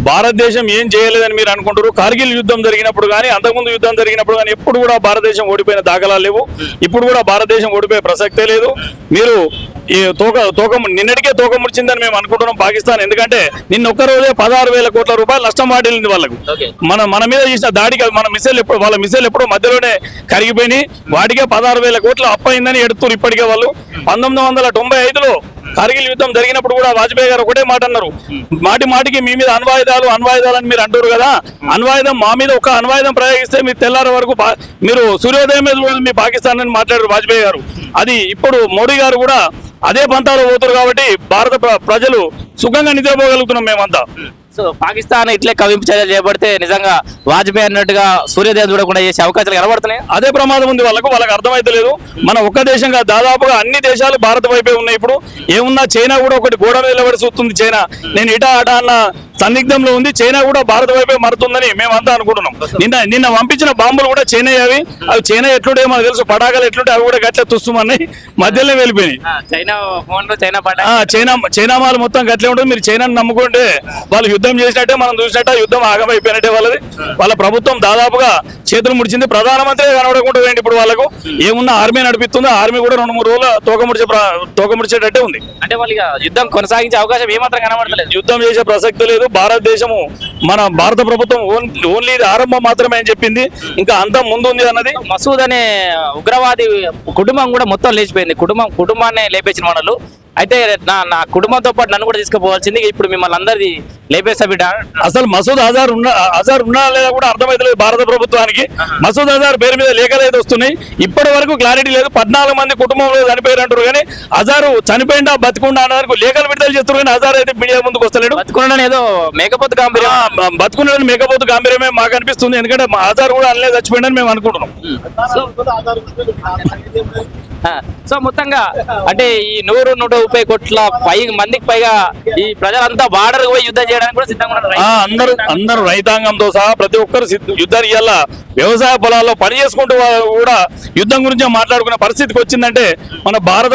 భారతదేశం ఏం చేయలేదని మీరు అనుకుంటారు. కార్గిల్ యుద్ధం జరిగినప్పుడు కానీ అంతకుముందు యుద్ధం జరిగినప్పుడు కానీ ఎప్పుడు కూడా భారతదేశం ఓడిపోయిన దాఖలాలు లేవు. ఇప్పుడు కూడా భారతదేశం ఓడిపోయే ప్రసక్తే లేదు. మీరు ఈ నిన్నటికే తోక ముడిచిందని మేము అనుకుంటున్నాం పాకిస్తాన్. ఎందుకంటే నిన్న ఒక్క రోజే 16,000 కోట్ల రూపాయలు నష్టం వాటిల్లింది వాళ్ళకు. మన మీద చేసిన దాడికి మన వాళ్ళ మిసైల్ ఎప్పుడో మధ్యలోనే కరిగిపోయినాయి. వాటికే 16,000 కోట్ల అప్పయిందని ఎడుతున్నారు ఇప్పటికే వాళ్ళు. 1995లో కార్గిల్ యుద్ధం జరిగినప్పుడు కూడా వాజ్పేయి గారు ఒకటే మాట అన్నారు, మాటికి మీ మీద అణ్వాయుధాలు అని మీరు అంటారు కదా, అణ్వాయుధం మా మీద ఒక అణ్వాయుధం ప్రయోగిస్తే మీరు తెల్లారి వరకు మీరు సూర్యోదయం మీద మీ పాకిస్తాన్ అని మాట్లాడారు వాజ్పేయి గారు. అది ఇప్పుడు మోడీ గారు కూడా అదే పంతాలో పోతారు కాబట్టి భారత ప్రజలు సుఖంగా నిద్రపోగలుగుతున్నాం మేమంతా. సో పాకిస్తాన్ ఇట్లే కవింపు చర్యలు చేపడితే నిజంగా వాజ్పేయి అన్నట్టుగా సూర్యోదయం చూడకుండా చేసే అవకాశాలు కనబడుతున్నాయి. అదే ప్రమాదం ఉంది వాళ్ళకి అర్థమైతే లేదు. మన ఒక్క దేశంగా దాదాపుగా అన్ని దేశాలు భారత వైపే ఉన్నాయి. ఇప్పుడు ఏమున్నా చైనా కూడా ఒకటి గోడ నిలబడి చూస్తుంది. చైనా నేను ఇటా అటా అన్న సందిగ్ధంలో ఉంది. చైనా కూడా భారత వైపే మరుతుందని మేమంతా అనుకుంటున్నాం. నిన్న పంపించిన బాంబులు కూడా చైనా అవి చైనా ఎట్లుంటే మనకు తెలుసు, పటాకాలు ఎట్లుంటే అవి కూడా గట్ల తుస్తుమన్నాయి, మధ్యలో వెళ్ళిపోయినాయి. చైనా మాల్ మొత్తం గట్లే ఉంటుంది. మీరు చైనాని నమ్ముకుంటే వాళ్ళు యుద్ధం చేసినట్టే మనం చూసినట్టే యుద్ధం ఆగమైపోయినట్టే వాళ్ళది. వాళ్ళ ప్రభుత్వం దాదాపుగా చేతులు ముడిచింది. ప్రధానమంత్రి కనబడకుండా పోయింది. ఇప్పుడు వాళ్ళకు ఏమున్నా ఆర్మీ నడిపిస్తుంది. ఆర్మీ కూడా 2-3 రోజులు తోక ముడిచేటట్టే ఉంది. అంటే వాళ్ళకి యుద్ధం కొనసాగించే అవకాశం ఏమాత్రం కనబడలేదు. యుద్ధం చేసే ప్రసక్తి లేదు. భారతదేశము మన భారత ప్రభుత్వం ఓన్లీ ఇది ఆరంభం మాత్రమే అని చెప్పింది. ఇంకా అంతా ముందు ఉంది అన్నది. మసూద్ అనే ఉగ్రవాది కుటుంబం కూడా మొత్తం లేచిపోయింది. కుటుంబాన్ని లేపేసిన వాళ్ళు. అయితే నా కుటుంబంతో పాటు నన్ను కూడా తీసుకుపోవాల్సింది. ఇప్పుడు మిమ్మల్ని అందరిది లేపేస్తా బిడ్డ. అసలు మసూద్ అజార్ ఉన్నా లేదా కూడా అర్థమైతలేదు భారత ప్రభుత్వానికి. మసూద్ అజార్ పేరు మీద లేఖలు అయితే వస్తున్నాయి. ఇప్పటి వరకు క్లారిటీ లేదు. 14 మంది కుటుంబంలో చనిపోయారు అంటారు కానీ అజారు చనిపోయిందా బతుకుండా అన్నదానికి లేఖలు విడుదల చేస్తారు కానీ అజార్ అయితే మీడియా ముందుకు వస్తలేడు. బతుకున్నాడని ఏదో మేకపోతు గాంభీర్యం, బతుకున్నాడని మేకపోతు గాంభీర్యమే మాకు అనిపిస్తుంది. ఎందుకంటే అజార్ కూడా అల్లే చచ్చిపోయిందని మేము అనుకుంటున్నాం. సో మొత్తంగా అంటే ఈ 130 కోట్ల మందికి పైగా ఈ ప్రజలంతా బార్డర్ పోయి యుద్ధం చేయడానికి కూడా సిద్ధంగా ఉన్నారు. అందరూ రైతాంగంతో సహా ప్రతి ఒక్కరు యుద్ధానికి ఇయ్యాల. వ్యవసాయ పొలాల్లో పని చేసుకుంటూ కూడా యుద్ధం గురించి మాట్లాడుకునే పరిస్థితికి వచ్చిందంటే మన భారత